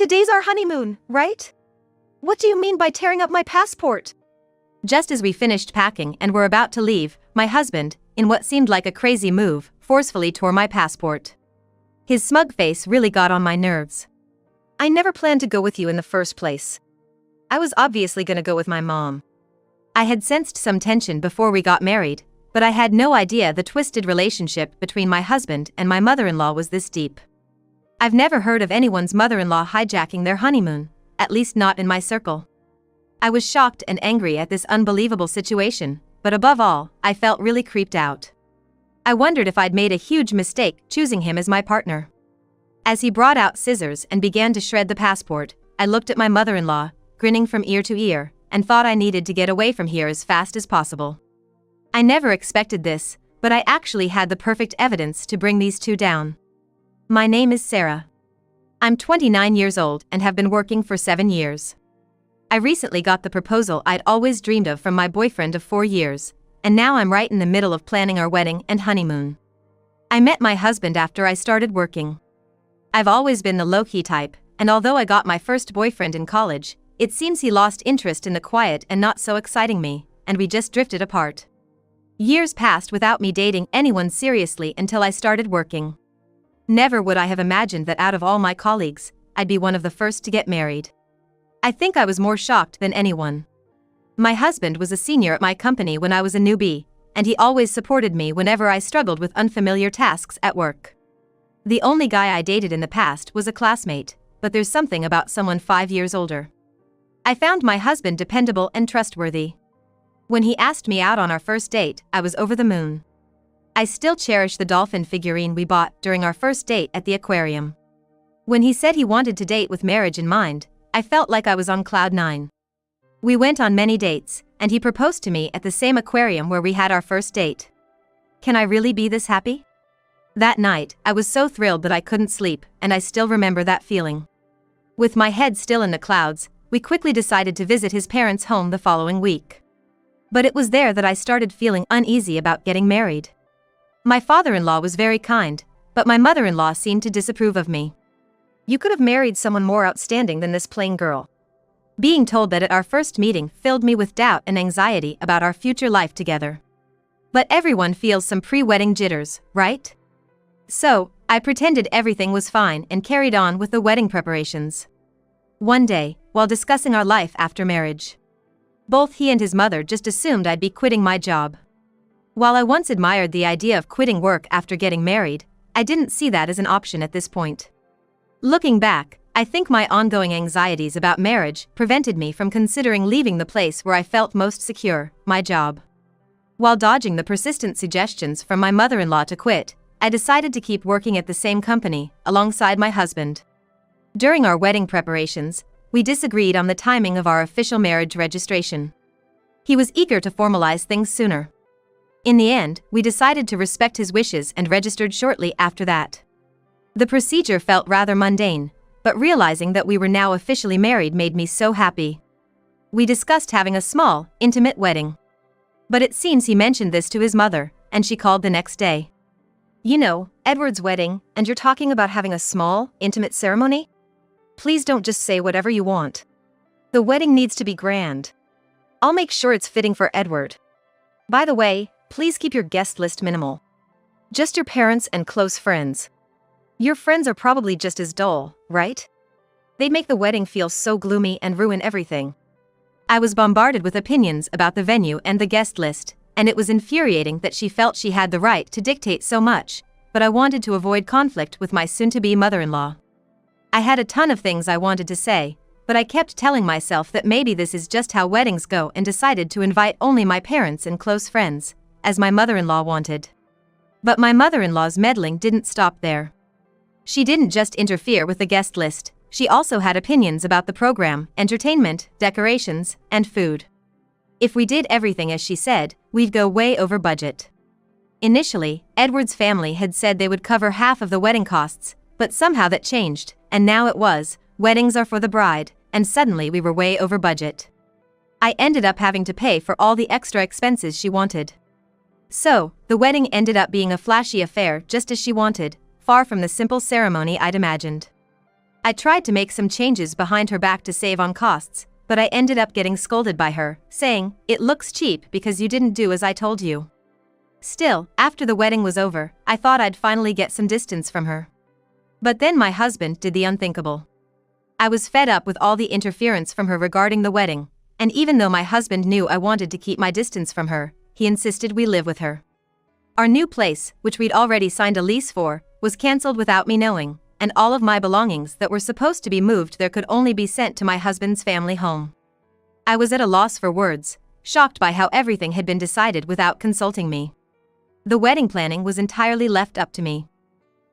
Today's our honeymoon, right? What do you mean by tearing up my passport? Just as we finished packing and were about to leave, my husband, in what seemed like a crazy move, forcefully tore my passport. His smug face really got on my nerves. I never planned to go with you in the first place. I was obviously gonna go with my mom. I had sensed some tension before we got married, but I had no idea the twisted relationship between my husband and my mother-in-law was this deep. I've never heard of anyone's mother-in-law hijacking their honeymoon, at least not in my circle. I was shocked and angry at this unbelievable situation, but above all, I felt really creeped out. I wondered if I'd made a huge mistake choosing him as my partner. As he brought out scissors and began to shred the passport, I looked at my mother-in-law, grinning from ear to ear, and thought I needed to get away from here as fast as possible. I never expected this, but I actually had the perfect evidence to bring these two down. My name is Sarah. I'm 29 years old and have been working for 7 years. I recently got the proposal I'd always dreamed of from my boyfriend of 4 years, and now I'm right in the middle of planning our wedding and honeymoon. I met my husband after I started working. I've always been the low-key type, and although I got my first boyfriend in college, it seems he lost interest in the quiet and not so exciting me, and we just drifted apart. Years passed without me dating anyone seriously until I started working. Never would I have imagined that out of all my colleagues, I'd be one of the first to get married. I think I was more shocked than anyone. My husband was a senior at my company when I was a newbie, and he always supported me whenever I struggled with unfamiliar tasks at work. The only guy I dated in the past was a classmate, but there's something about someone 5 years older. I found my husband dependable and trustworthy. When he asked me out on our first date, I was over the moon. I still cherish the dolphin figurine we bought during our first date at the aquarium. When he said he wanted to date with marriage in mind, I felt like I was on cloud 9. We went on many dates, and he proposed to me at the same aquarium where we had our first date. Can I really be this happy? That night, I was so thrilled that I couldn't sleep, and I still remember that feeling. With my head still in the clouds, we quickly decided to visit his parents' home the following week. But it was there that I started feeling uneasy about getting married. My father-in-law was very kind, but my mother-in-law seemed to disapprove of me. You could have married someone more outstanding than this plain girl. Being told that at our first meeting filled me with doubt and anxiety about our future life together. But everyone feels some pre-wedding jitters, right? So, I pretended everything was fine and carried on with the wedding preparations. One day, while discussing our life after marriage, both he and his mother just assumed I'd be quitting my job. While I once admired the idea of quitting work after getting married, I didn't see that as an option at this point. Looking back, I think my ongoing anxieties about marriage prevented me from considering leaving the place where I felt most secure, my job. While dodging the persistent suggestions from my mother-in-law to quit, I decided to keep working at the same company, alongside my husband. During our wedding preparations, we disagreed on the timing of our official marriage registration. He was eager to formalize things sooner. In the end, we decided to respect his wishes and registered shortly after that. The procedure felt rather mundane, but realizing that we were now officially married made me so happy. We discussed having a small, intimate wedding. But it seems he mentioned this to his mother, and she called the next day. You know, Edward's wedding, and you're talking about having a small, intimate ceremony? Please don't just say whatever you want. The wedding needs to be grand. I'll make sure it's fitting for Edward. By the way, please keep your guest list minimal. Just your parents and close friends. Your friends are probably just as dull, right? They'd make the wedding feel so gloomy and ruin everything. I was bombarded with opinions about the venue and the guest list, and it was infuriating that she felt she had the right to dictate so much, but I wanted to avoid conflict with my soon-to-be mother-in-law. I had a ton of things I wanted to say, but I kept telling myself that maybe this is just how weddings go and decided to invite only my parents and close friends, as my mother-in-law wanted. But my mother-in-law's meddling didn't stop there. She didn't just interfere with the guest list, she also had opinions about the program, entertainment, decorations, and food. If we did everything as she said, we'd go way over budget. Initially, Edward's family had said they would cover half of the wedding costs, but somehow that changed, and now it was, weddings are for the bride, and suddenly we were way over budget. I ended up having to pay for all the extra expenses she wanted. So, the wedding ended up being a flashy affair just as she wanted, far from the simple ceremony I'd imagined. I tried to make some changes behind her back to save on costs, but I ended up getting scolded by her, saying, "It looks cheap because you didn't do as I told you." Still, after the wedding was over, I thought I'd finally get some distance from her. But then my husband did the unthinkable. I was fed up with all the interference from her regarding the wedding, and even though my husband knew I wanted to keep my distance from her, he insisted we live with her. Our new place, which we'd already signed a lease for, was cancelled without me knowing, and all of my belongings that were supposed to be moved there could only be sent to my husband's family home. I was at a loss for words, shocked by how everything had been decided without consulting me. The wedding planning was entirely left up to me.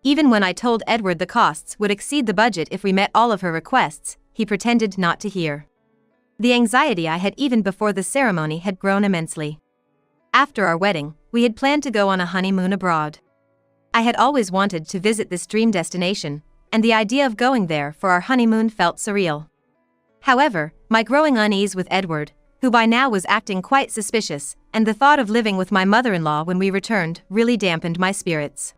Even when I told Edward the costs would exceed the budget if we met all of her requests, he pretended not to hear. The anxiety I had even before the ceremony had grown immensely. After our wedding, we had planned to go on a honeymoon abroad. I had always wanted to visit this dream destination, and the idea of going there for our honeymoon felt surreal. However, my growing unease with Edward, who by now was acting quite suspicious, and the thought of living with my mother-in-law when we returned really dampened my spirits.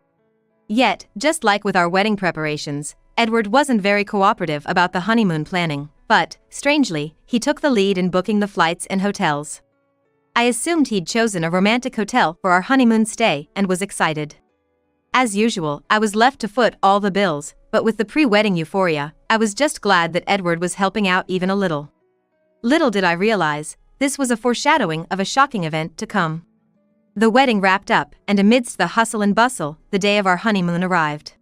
Yet, just like with our wedding preparations, Edward wasn't very cooperative about the honeymoon planning, but, strangely, he took the lead in booking the flights and hotels. I assumed he'd chosen a romantic hotel for our honeymoon stay and was excited. As usual, I was left to foot all the bills, but with the pre-wedding euphoria, I was just glad that Edward was helping out even a little. Little did I realize, this was a foreshadowing of a shocking event to come. The wedding wrapped up, and amidst the hustle and bustle, the day of our honeymoon arrived.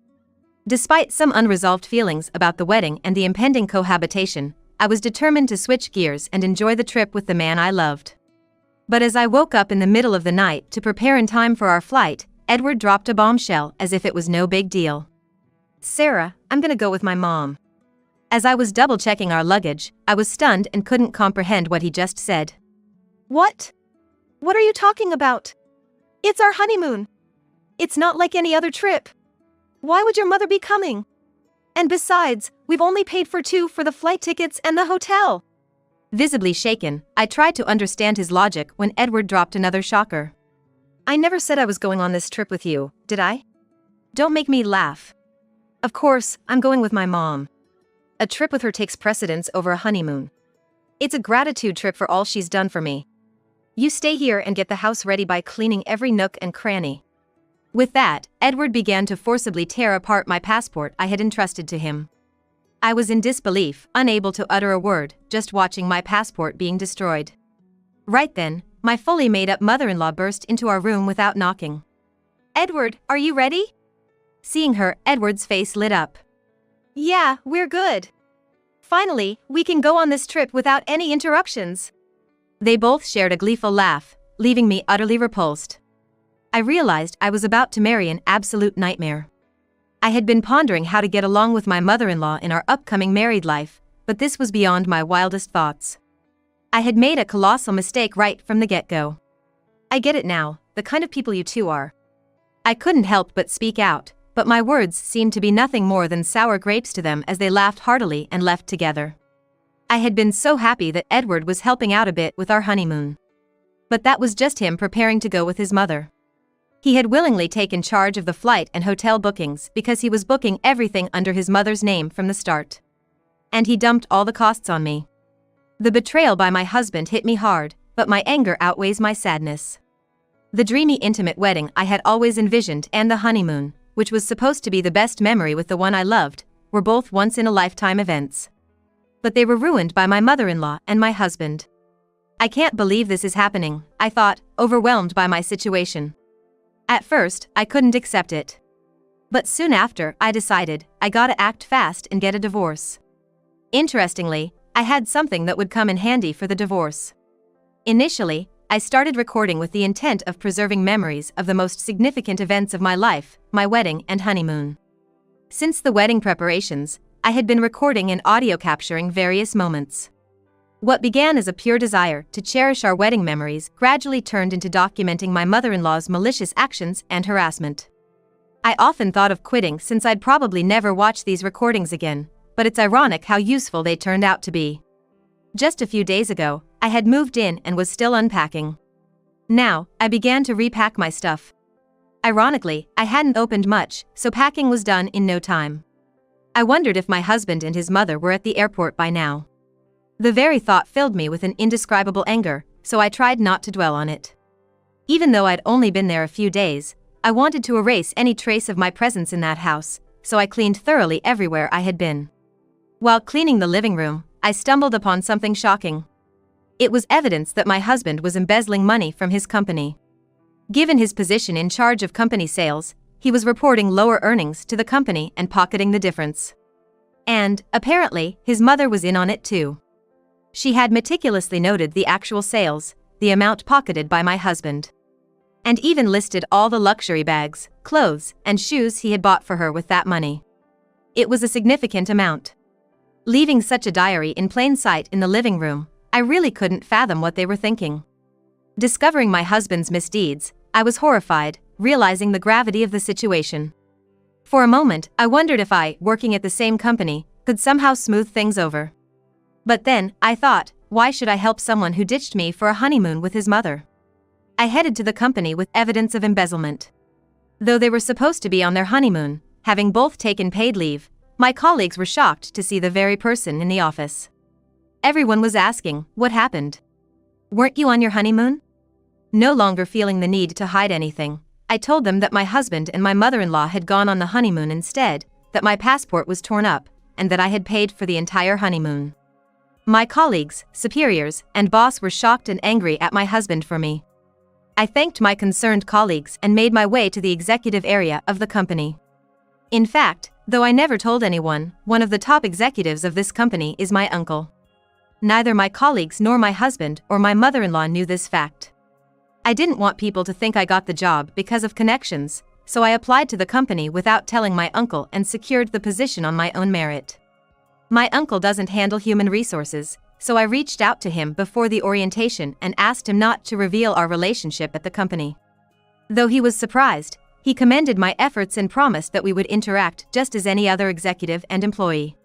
Despite some unresolved feelings about the wedding and the impending cohabitation, I was determined to switch gears and enjoy the trip with the man I loved. But as I woke up in the middle of the night to prepare in time for our flight, Edward dropped a bombshell as if it was no big deal. "Sarah, I'm gonna go with my mom." As I was double-checking our luggage, I was stunned and couldn't comprehend what he just said. "What? What are you talking about? It's our honeymoon. It's not like any other trip. Why would your mother be coming? And besides, we've only paid for two for the flight tickets and the hotel." Visibly shaken, I tried to understand his logic when Edward dropped another shocker. "I never said I was going on this trip with you, did I? Don't make me laugh. Of course, I'm going with my mom. A trip with her takes precedence over a honeymoon. It's a gratitude trip for all she's done for me. You stay here and get the house ready by cleaning every nook and cranny." With that, Edward began to forcibly tear apart my passport I had entrusted to him. I was in disbelief, unable to utter a word, just watching my passport being destroyed. Right then, my fully made-up mother-in-law burst into our room without knocking. "Edward, are you ready?" Seeing her, Edward's face lit up. "Yeah, we're good. Finally, we can go on this trip without any interruptions." They both shared a gleeful laugh, leaving me utterly repulsed. I realized I was about to marry an absolute nightmare. I had been pondering how to get along with my mother-in-law in our upcoming married life, but this was beyond my wildest thoughts. I had made a colossal mistake right from the get-go. "I get it now, the kind of people you two are." I couldn't help but speak out, but my words seemed to be nothing more than sour grapes to them as they laughed heartily and left together. I had been so happy that Edward was helping out a bit with our honeymoon. But that was just him preparing to go with his mother. He had willingly taken charge of the flight and hotel bookings because he was booking everything under his mother's name from the start. And he dumped all the costs on me. The betrayal by my husband hit me hard, but my anger outweighs my sadness. The dreamy intimate wedding I had always envisioned and the honeymoon, which was supposed to be the best memory with the one I loved, were both once-in-a-lifetime events. But they were ruined by my mother-in-law and my husband. "I can't believe this is happening," I thought, overwhelmed by my situation. At first, I couldn't accept it. But soon after, I decided, I gotta act fast and get a divorce. Interestingly, I had something that would come in handy for the divorce. Initially, I started recording with the intent of preserving memories of the most significant events of my life, my wedding and honeymoon. Since the wedding preparations, I had been recording and audio capturing various moments. What began as a pure desire to cherish our wedding memories gradually turned into documenting my mother-in-law's malicious actions and harassment. I often thought of quitting since I'd probably never watch these recordings again, but it's ironic how useful they turned out to be. Just a few days ago, I had moved in and was still unpacking. Now, I began to repack my stuff. Ironically, I hadn't opened much, so packing was done in no time. I wondered if my husband and his mother were at the airport by now. The very thought filled me with an indescribable anger, so I tried not to dwell on it. Even though I'd only been there a few days, I wanted to erase any trace of my presence in that house, so I cleaned thoroughly everywhere I had been. While cleaning the living room, I stumbled upon something shocking. It was evidence that my husband was embezzling money from his company. Given his position in charge of company sales, he was reporting lower earnings to the company and pocketing the difference. And, apparently, his mother was in on it too. She had meticulously noted the actual sales, the amount pocketed by my husband, and even listed all the luxury bags, clothes, and shoes he had bought for her with that money. It was a significant amount. Leaving such a diary in plain sight in the living room, I really couldn't fathom what they were thinking. Discovering my husband's misdeeds, I was horrified, realizing the gravity of the situation. For a moment, I wondered if I, working at the same company, could somehow smooth things over. But then, I thought, why should I help someone who ditched me for a honeymoon with his mother? I headed to the company with evidence of embezzlement. Though they were supposed to be on their honeymoon, having both taken paid leave, my colleagues were shocked to see the very person in the office. Everyone was asking, what happened? Weren't you on your honeymoon? No longer feeling the need to hide anything, I told them that my husband and my mother-in-law had gone on the honeymoon instead, that my passport was torn up, and that I had paid for the entire honeymoon. My colleagues, superiors, and boss were shocked and angry at my husband for me. I thanked my concerned colleagues and made my way to the executive area of the company. In fact, though I never told anyone, one of the top executives of this company is my uncle. Neither my colleagues nor my husband or my mother-in-law knew this fact. I didn't want people to think I got the job because of connections, so I applied to the company without telling my uncle and secured the position on my own merit. My uncle doesn't handle human resources, so I reached out to him before the orientation and asked him not to reveal our relationship at the company. Though he was surprised, he commended my efforts and promised that we would interact just as any other executive and employee.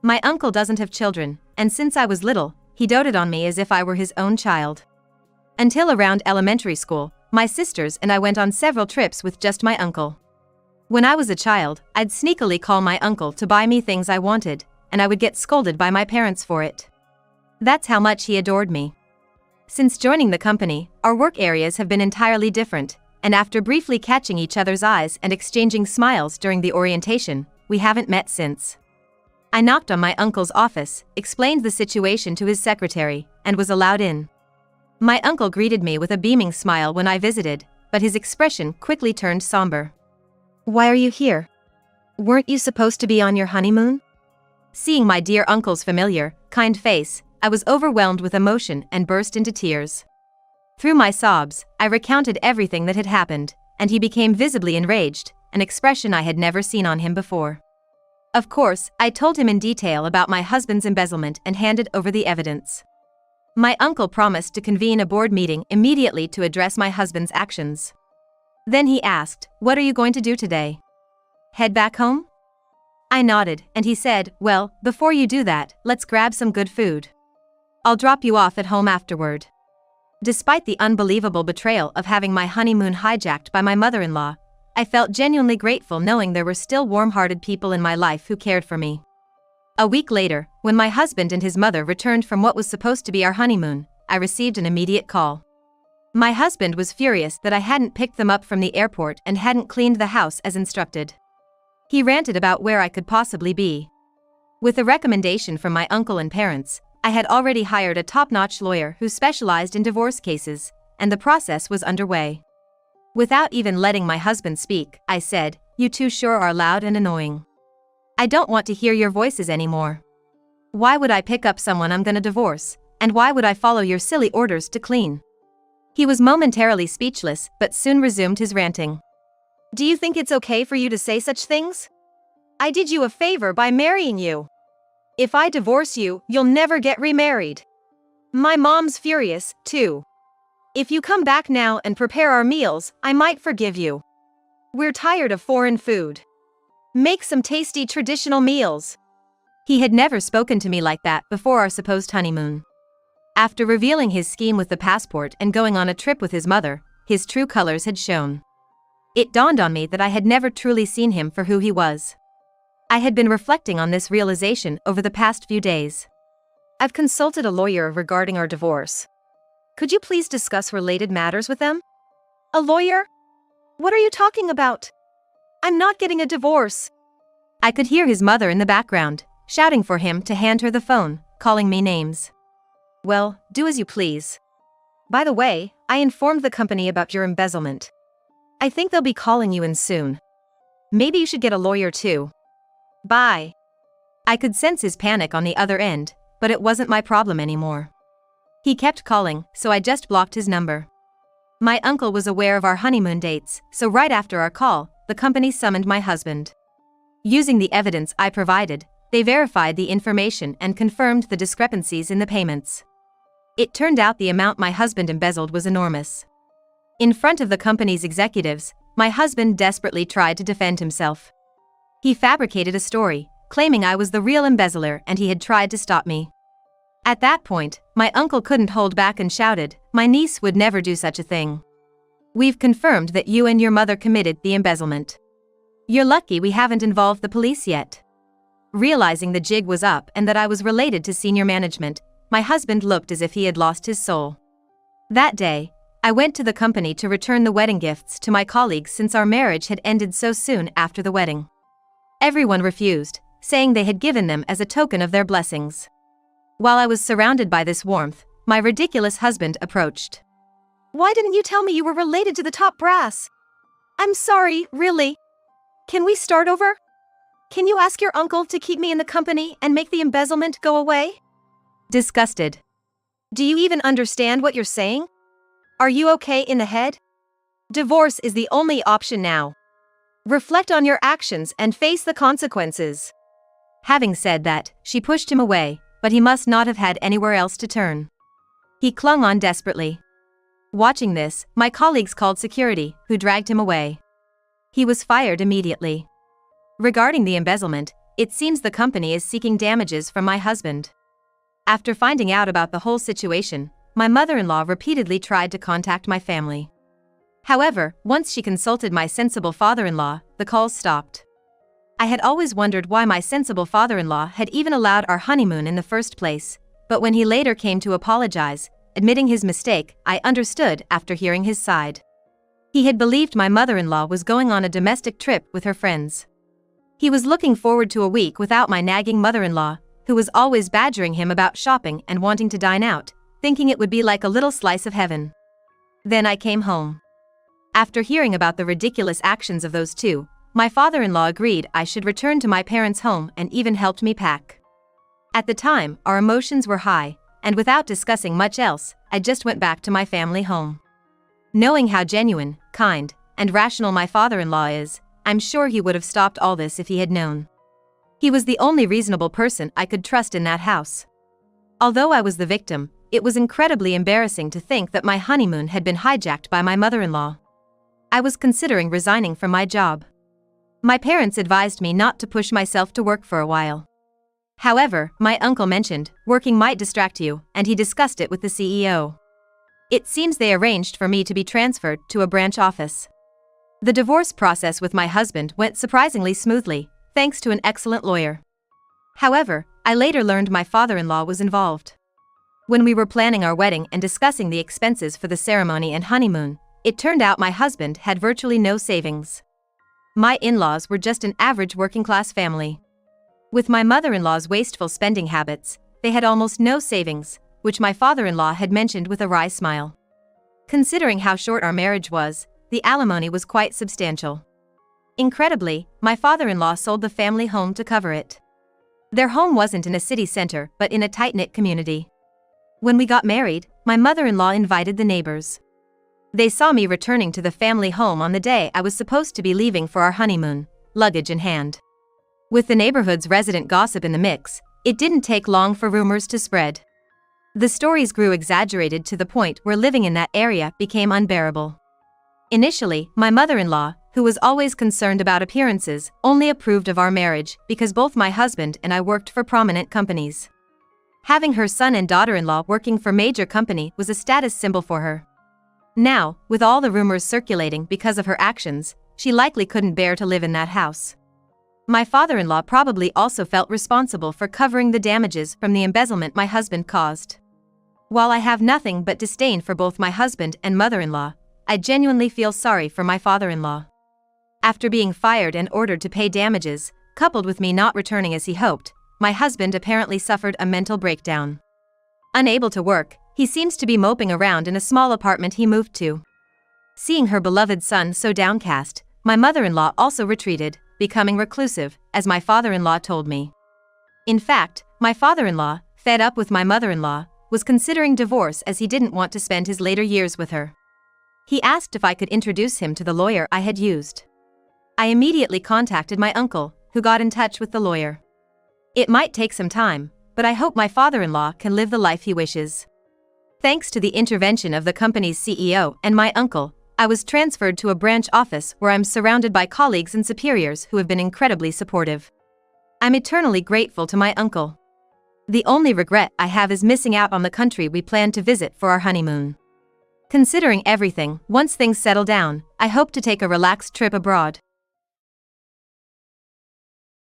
My uncle doesn't have children, and since I was little, he doted on me as if I were his own child. Until around elementary school, my sisters and I went on several trips with just my uncle. When I was a child, I'd sneakily call my uncle to buy me things I wanted, and I would get scolded by my parents for it. That's how much he adored me. Since joining the company, our work areas have been entirely different, and after briefly catching each other's eyes and exchanging smiles during the orientation, we haven't met since. I knocked on my uncle's office, explained the situation to his secretary, and was allowed in. My uncle greeted me with a beaming smile when I visited, but his expression quickly turned somber. Why are you here? Weren't you supposed to be on your honeymoon? Seeing my dear uncle's familiar, kind face, I was overwhelmed with emotion and burst into tears. Through my sobs, I recounted everything that had happened, and he became visibly enraged, an expression I had never seen on him before. Of course, I told him in detail about my husband's embezzlement and handed over the evidence. My uncle promised to convene a board meeting immediately to address my husband's actions. Then he asked, "What are you going to do today? Head back home?" I nodded, and he said, "Well, before you do that, let's grab some good food. I'll drop you off at home afterward." Despite the unbelievable betrayal of having my honeymoon hijacked by my mother-in-law, I felt genuinely grateful knowing there were still warm-hearted people in my life who cared for me. A week later, when my husband and his mother returned from what was supposed to be our honeymoon, I received an immediate call. My husband was furious that I hadn't picked them up from the airport and hadn't cleaned the house as instructed. He ranted about where I could possibly be. With a recommendation from my uncle and parents, I had already hired a top-notch lawyer who specialized in divorce cases, and the process was underway. Without even letting my husband speak, I said, "You two sure are loud and annoying. I don't want to hear your voices anymore. Why would I pick up someone I'm gonna divorce, and why would I follow your silly orders to clean?" He was momentarily speechless, but soon resumed his ranting. Do you think it's okay for you to say such things? I did you a favor by marrying you. If I divorce you, you'll never get remarried. My mom's furious, too. If you come back now and prepare our meals, I might forgive you. We're tired of foreign food. Make some tasty traditional meals. He had never spoken to me like that before our supposed honeymoon. After revealing his scheme with the passport and going on a trip with his mother, his true colors had shown. It dawned on me that I had never truly seen him for who he was. I had been reflecting on this realization over the past few days. I've consulted a lawyer regarding our divorce. Could you please discuss related matters with them? A lawyer? What are you talking about? I'm not getting a divorce. I could hear his mother in the background, shouting for him to hand her the phone, calling me names. Well, do as you please. By the way, I informed the company about your embezzlement. I think they'll be calling you in soon. Maybe you should get a lawyer too. Bye. I could sense his panic on the other end, but it wasn't my problem anymore. He kept calling, so I just blocked his number. My uncle was aware of our honeymoon dates, so right after our call, the company summoned my husband. Using the evidence I provided, they verified the information and confirmed the discrepancies in the payments. It turned out the amount my husband embezzled was enormous. In front of the company's executives, my husband desperately tried to defend himself. He fabricated a story, claiming I was the real embezzler and he had tried to stop me. At that point, my uncle couldn't hold back and shouted, "My niece would never do such a thing. We've confirmed that you and your mother committed the embezzlement. You're lucky we haven't involved the police yet." Realizing the jig was up and that I was related to senior management, my husband looked as if he had lost his soul. That day, I went to the company to return the wedding gifts to my colleagues since our marriage had ended so soon after the wedding. Everyone refused, saying they had given them as a token of their blessings. While I was surrounded by this warmth, my ridiculous husband approached. Why didn't you tell me you were related to the top brass? I'm sorry, really. Can we start over? Can you ask your uncle to keep me in the company and make the embezzlement go away? Disgusted. Do you even understand what you're saying? Are you okay in the head? Divorce is the only option now. Reflect on your actions and face the consequences. Having said that, she pushed him away, but he must not have had anywhere else to turn. He clung on desperately. Watching this, my colleagues called security, who dragged him away. He was fired immediately. Regarding the embezzlement, it seems the company is seeking damages from my husband. After finding out about the whole situation, my mother-in-law repeatedly tried to contact my family. However, once she consulted my sensible father-in-law, the calls stopped. I had always wondered why my sensible father-in-law had even allowed our honeymoon in the first place, but when he later came to apologize, admitting his mistake, I understood after hearing his side. He had believed my mother-in-law was going on a domestic trip with her friends. He was looking forward to a week without my nagging mother-in-law, who was always badgering him about shopping and wanting to dine out, thinking it would be like a little slice of heaven. Then I came home. After hearing about the ridiculous actions of those two, my father-in-law agreed I should return to my parents' home and even helped me pack. At the time, our emotions were high, and without discussing much else, I just went back to my family home. Knowing how genuine, kind, and rational my father-in-law is, I'm sure he would have stopped all this if he had known. He was the only reasonable person I could trust in that house. Although I was the victim, it was incredibly embarrassing to think that my honeymoon had been hijacked by my mother-in-law. I was considering resigning from my job. My parents advised me not to push myself to work for a while. However, my uncle mentioned, working might distract you, and he discussed it with the CEO. It seems they arranged for me to be transferred to a branch office. The divorce process with my husband went surprisingly smoothly, thanks to an excellent lawyer. However, I later learned my father-in-law was involved. When we were planning our wedding and discussing the expenses for the ceremony and honeymoon, it turned out my husband had virtually no savings. My in-laws were just an average working-class family. With my mother-in-law's wasteful spending habits, they had almost no savings, which my father-in-law had mentioned with a wry smile. Considering how short our marriage was, the alimony was quite substantial. Incredibly, my father-in-law sold the family home to cover it. Their home wasn't in a city center but in a tight-knit community. When we got married, my mother-in-law invited the neighbors. They saw me returning to the family home on the day I was supposed to be leaving for our honeymoon, luggage in hand. With the neighborhood's resident gossip in the mix, it didn't take long for rumors to spread. The stories grew exaggerated to the point where living in that area became unbearable. Initially, my mother-in-law, who was always concerned about appearances, only approved of our marriage because both my husband and I worked for prominent companies. Having her son and daughter-in-law working for major company was a status symbol for her. Now, with all the rumors circulating because of her actions, she likely couldn't bear to live in that house. My father-in-law probably also felt responsible for covering the damages from the embezzlement my husband caused. While I have nothing but disdain for both my husband and mother-in-law, I genuinely feel sorry for my father-in-law. After being fired and ordered to pay damages, coupled with me not returning as he hoped, my husband apparently suffered a mental breakdown. Unable to work, he seems to be moping around in a small apartment he moved to. Seeing her beloved son so downcast, my mother-in-law also retreated, becoming reclusive, as my father-in-law told me. In fact, my father-in-law, fed up with my mother-in-law, was considering divorce as he didn't want to spend his later years with her. He asked if I could introduce him to the lawyer I had used. I immediately contacted my uncle, who got in touch with the lawyer. It might take some time, but I hope my father-in-law can live the life he wishes. Thanks to the intervention of the company's CEO and my uncle, I was transferred to a branch office where I'm surrounded by colleagues and superiors who have been incredibly supportive. I'm eternally grateful to my uncle. The only regret I have is missing out on the country we planned to visit for our honeymoon. Considering everything, once things settle down, I hope to take a relaxed trip abroad.